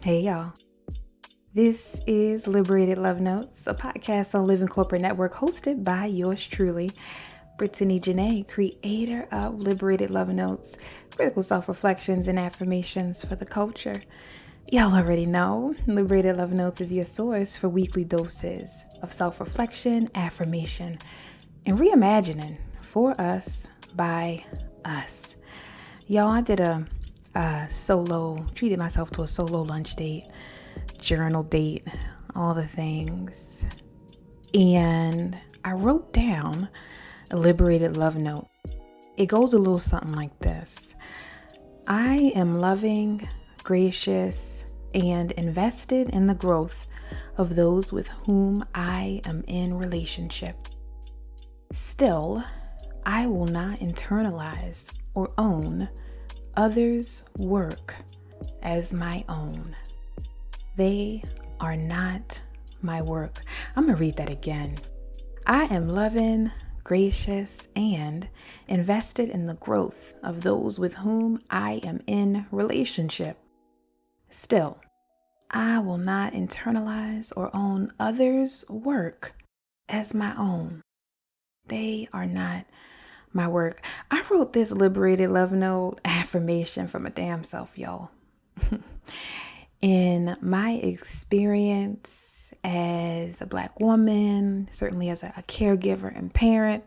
Hey y'all, this is Liberated Love Notes, a podcast on Living Corporate Network hosted by yours truly, Brittany Janay, creator of Liberated Love Notes, critical self-reflections and affirmations for the culture. Y'all already know, Liberated Love Notes is your source for weekly doses of self-reflection, affirmation, and reimagining for us by us. Y'all, I did treated myself to a solo lunch date, journal date, all the things. And I wrote down a liberated love note. It goes a little something like this. I am loving, gracious, and invested in the growth of those with whom I am in relationship. Still, I will not internalize or own others' work as my own. They are not my work. I'm going to read that again. I am loving, gracious, and invested in the growth of those with whom I am in relationship. Still, I will not internalize or own others' work as my own. They are not my work. I wrote this liberated love note affirmation for my damn self, y'all. In my experience as a Black woman, certainly as a caregiver and parent,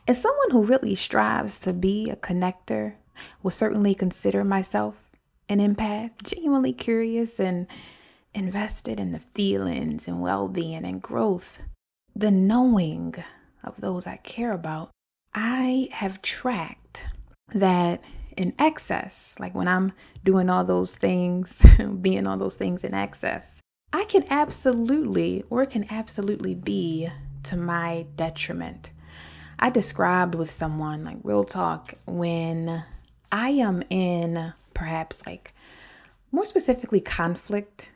as someone who really strives to be a connector, will certainly consider myself an empath, genuinely curious and invested in the feelings and well-being and growth, the knowing of those I care about. I have tracked that in excess, like when I'm doing all those things, being all those things in excess, it can absolutely be to my detriment. I described with someone, like real talk, when I am in perhaps like more specifically conflict,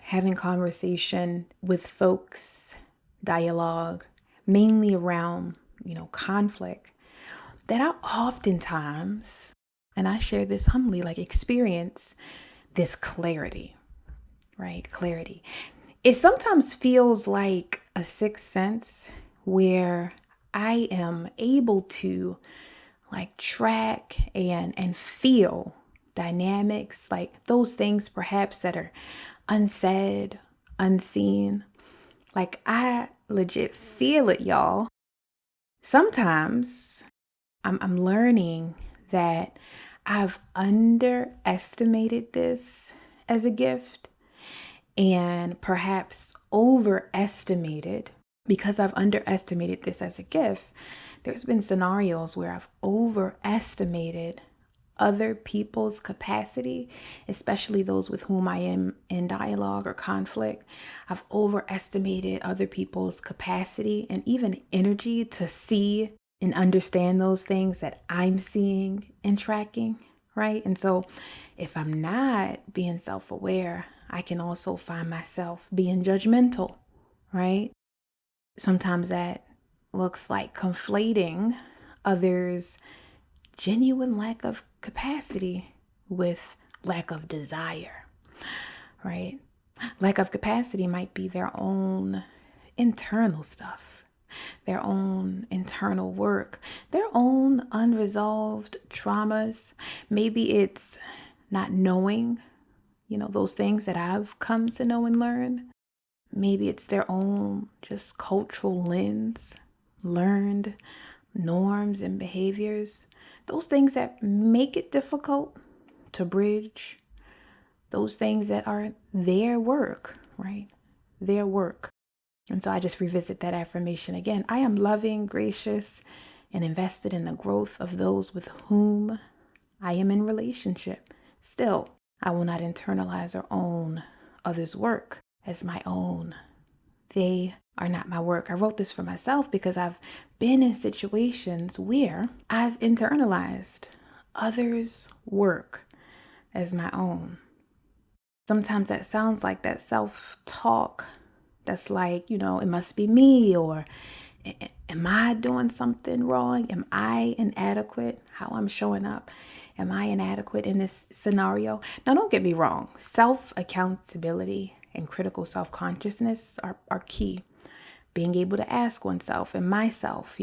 having conversation with folks, dialogue, mainly around conflict, that I oftentimes, and I share this humbly, experience this clarity, right? Clarity. It sometimes feels like a sixth sense where I am able to track and feel dynamics, like those things perhaps that are unsaid, unseen. Like I legit feel it, y'all. Sometimes I'm learning that I've underestimated this as a gift and perhaps overestimated, because I've underestimated this as a gift. There's been scenarios where I've overestimated other people's capacity, especially those with whom I am in dialogue or conflict. I've overestimated other people's capacity and even energy to see and understand those things that I'm seeing and tracking, right? And so if I'm not being self-aware, I can also find myself being judgmental, right? Sometimes that looks like conflating others' genuine lack of capacity with lack of desire, right? Lack of capacity might be their own internal stuff, their own internal work, their own unresolved traumas. Maybe it's not knowing, those things that I've come to know and learn. Maybe it's their own just cultural lens, learned norms and behaviors, those things that make it difficult to bridge, those things that are their work, right? Their work. And so I just revisit that affirmation again. I am loving, gracious, and invested in the growth of those with whom I am in relationship. Still, I will not internalize or own others' work as my own. They are not my work. I wrote this for myself because I've been in situations where I've internalized others' work as my own. Sometimes that sounds like that self-talk that's like, it must be me, or am I doing something wrong? Am I inadequate? How I'm showing up? Am I inadequate in this scenario? Now, don't get me wrong. Self-accountability and critical self-consciousness are key. Being able to ask oneself and myself,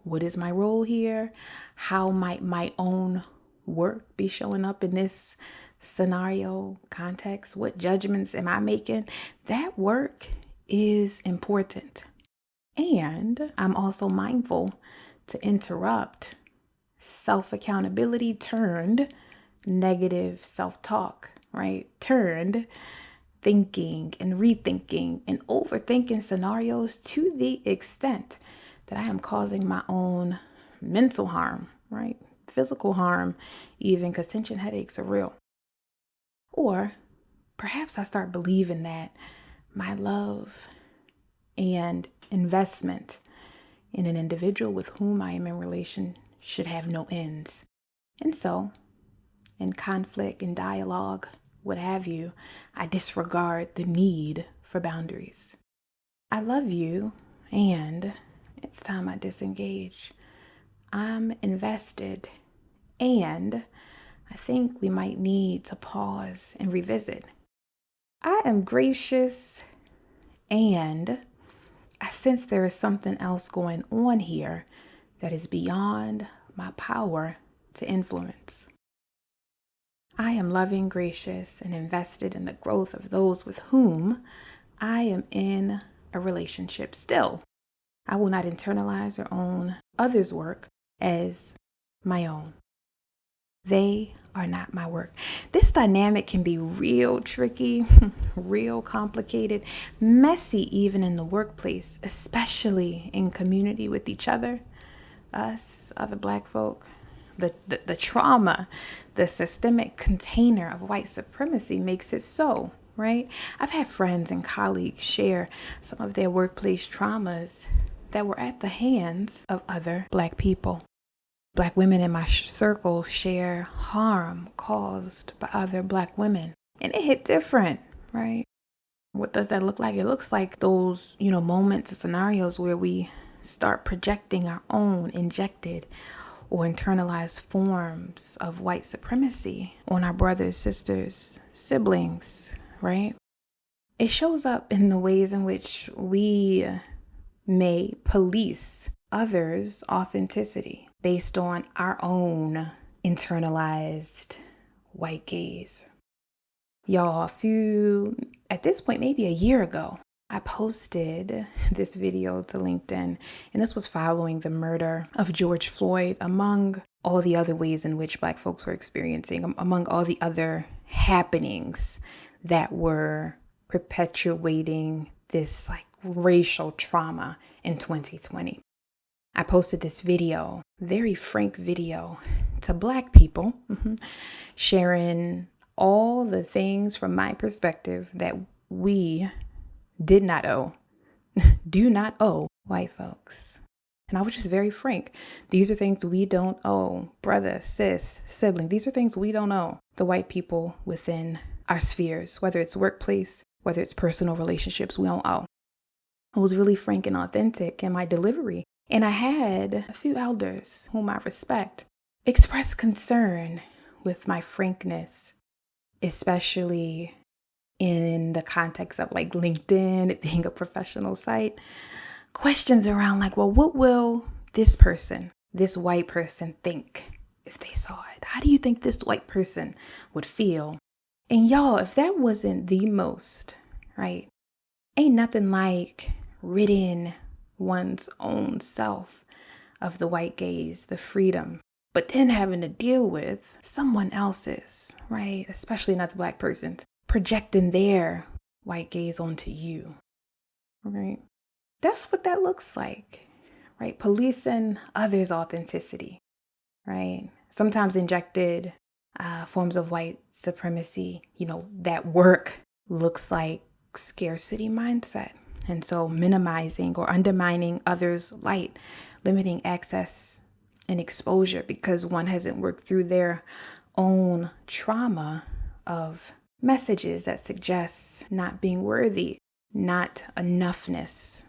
what is my role here? How might my own work be showing up in this scenario context? What judgments am I making? That work is important. And I'm also mindful to interrupt self-accountability turned negative self-talk, right? Turned thinking and rethinking and overthinking scenarios to the extent that I am causing my own mental harm, right? Physical harm, even, because tension headaches are real. Or perhaps I start believing that my love and investment in an individual with whom I am in relation should have no ends. And so, in conflict and dialogue, what have you, I disregard the need for boundaries. I love you, and it's time I disengage. I'm invested, and I think we might need to pause and revisit. I am gracious, and I sense there is something else going on here that is beyond my power to influence. I am loving, gracious, and invested in the growth of those with whom I am in a relationship still. I will not internalize or own others' work as my own. They are not my work. This dynamic can be real tricky, real complicated, messy even in the workplace, especially in community with each other, us, other Black folk. The trauma, the systemic container of white supremacy makes it so, right? I've had friends and colleagues share some of their workplace traumas that were at the hands of other Black people. Black women in my circle share harm caused by other Black women. And it hit different, right? What does that look like? It looks like those, moments or scenarios where we start projecting our own injected or internalized forms of white supremacy on our brothers, sisters, siblings, right? It shows up in the ways in which we may police others' authenticity based on our own internalized white gaze. Y'all, at this point, maybe a year ago, I posted this video to LinkedIn, and this was following the murder of George Floyd, among all the other ways in which Black folks were experiencing, among all the other happenings that were perpetuating this racial trauma in 2020. I posted this video, very frank video, to Black people, sharing all the things from my perspective that we do not owe white folks. And I was just very frank. These are things we don't owe brother, sis, sibling. These are things we don't owe the white people within our spheres, whether it's workplace, whether it's personal relationships, we don't owe. I was really frank and authentic in my delivery. And I had a few elders whom I respect express concern with my frankness, especially in the context of LinkedIn, it being a professional site. Questions around what will this person, this white person, think if they saw it? How do you think this white person would feel? And y'all, if that wasn't the most, right? Ain't nothing like ridding one's own self of the white gaze, the freedom, but then having to deal with someone else's, right? Especially another Black person projecting their white gaze onto you, right? That's what that looks like, right? Policing others' authenticity, right? Sometimes injected forms of white supremacy, that work looks like scarcity mindset. And so minimizing or undermining others' light, limiting access and exposure because one hasn't worked through their own trauma of messages that suggest not being worthy, not enoughness.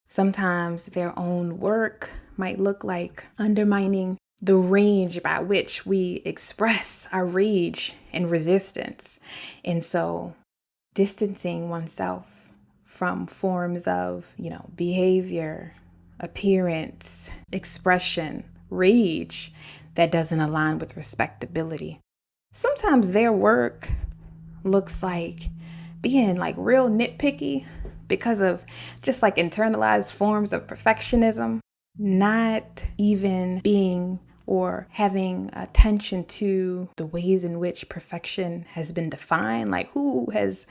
Sometimes their own work might look like undermining the range by which we express our rage and resistance. And so distancing oneself from forms of, behavior, appearance, expression, rage that doesn't align with respectability. Sometimes their work looks like being like real nitpicky because of just like internalized forms of perfectionism, not even being or having attention to the ways in which perfection has been defined. Like who has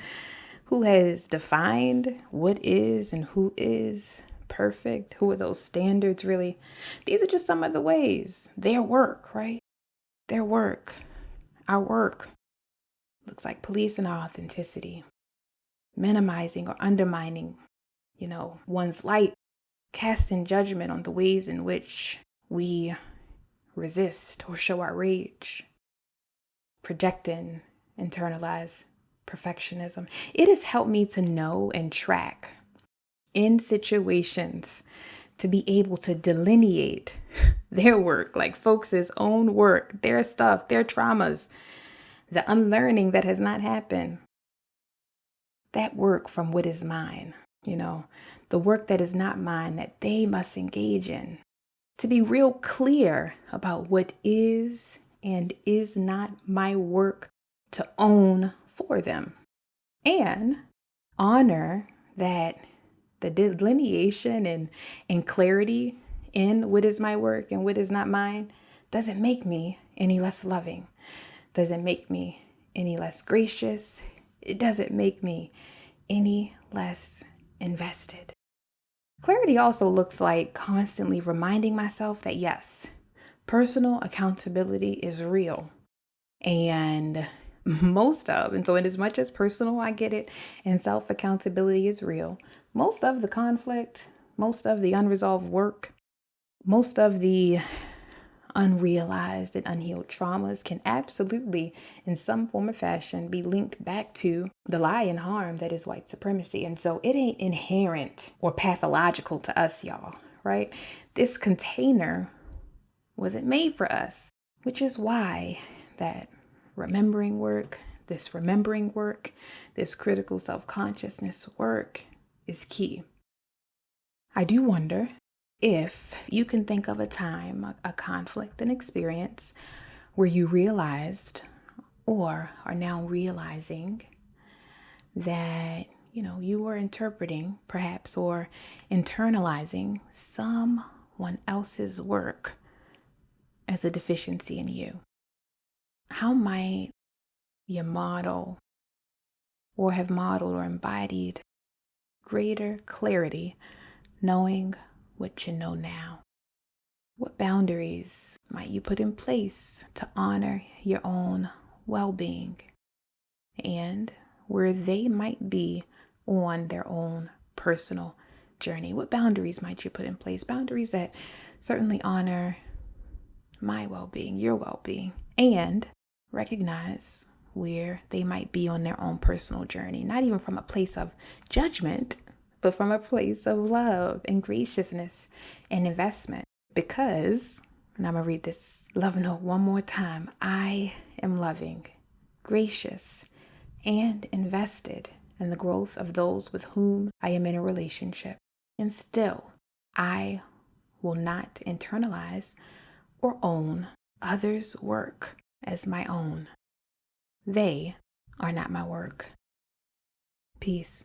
defined what is and who is perfect? Who are those standards really? These are just some of the ways. Their work, right? Their work. Our work looks like policing our authenticity, minimizing or undermining, one's light, casting judgment on the ways in which we resist or show our rage, projecting, internalize perfectionism. It has helped me to know and track in situations to be able to delineate their work, like folks' own work, their stuff, their traumas, the unlearning that has not happened, that work from what is mine, the work that is not mine that they must engage in, to be real clear about what is and is not my work to own for them, and honor that the delineation and clarity in what is my work and what is not mine doesn't make me any less loving, doesn't make me any less gracious, it doesn't make me any less invested. Clarity also looks like constantly reminding myself that yes, personal accountability is real. And so in as much as personal, I get it, and self-accountability is real, most of the conflict, most of the unresolved work, most of the unrealized and unhealed traumas can absolutely, in some form or fashion, be linked back to the lie and harm that is white supremacy. And so it ain't inherent or pathological to us, y'all, right? This container wasn't made for us, which is why that remembering work, this critical self-consciousness work is key. I do wonder if you can think of a time, a conflict, an experience where you realized or are now realizing that, you were interpreting perhaps or internalizing someone else's work as a deficiency in you. How might you model or have modeled or embodied greater clarity knowing what you know now? What boundaries might you put in place to honor your own well-being and where they might be on their own personal journey? What boundaries might you put in place? Boundaries that certainly honor my well-being, your well-being, and recognize where they might be on their own personal journey, not even from a place of judgment, but from a place of love and graciousness and investment. Because, and I'm going to read this love note one more time, I am loving, gracious, and invested in the growth of those with whom I am in a relationship. And still, I will not internalize or own others' work as my own. They are not my work. Peace.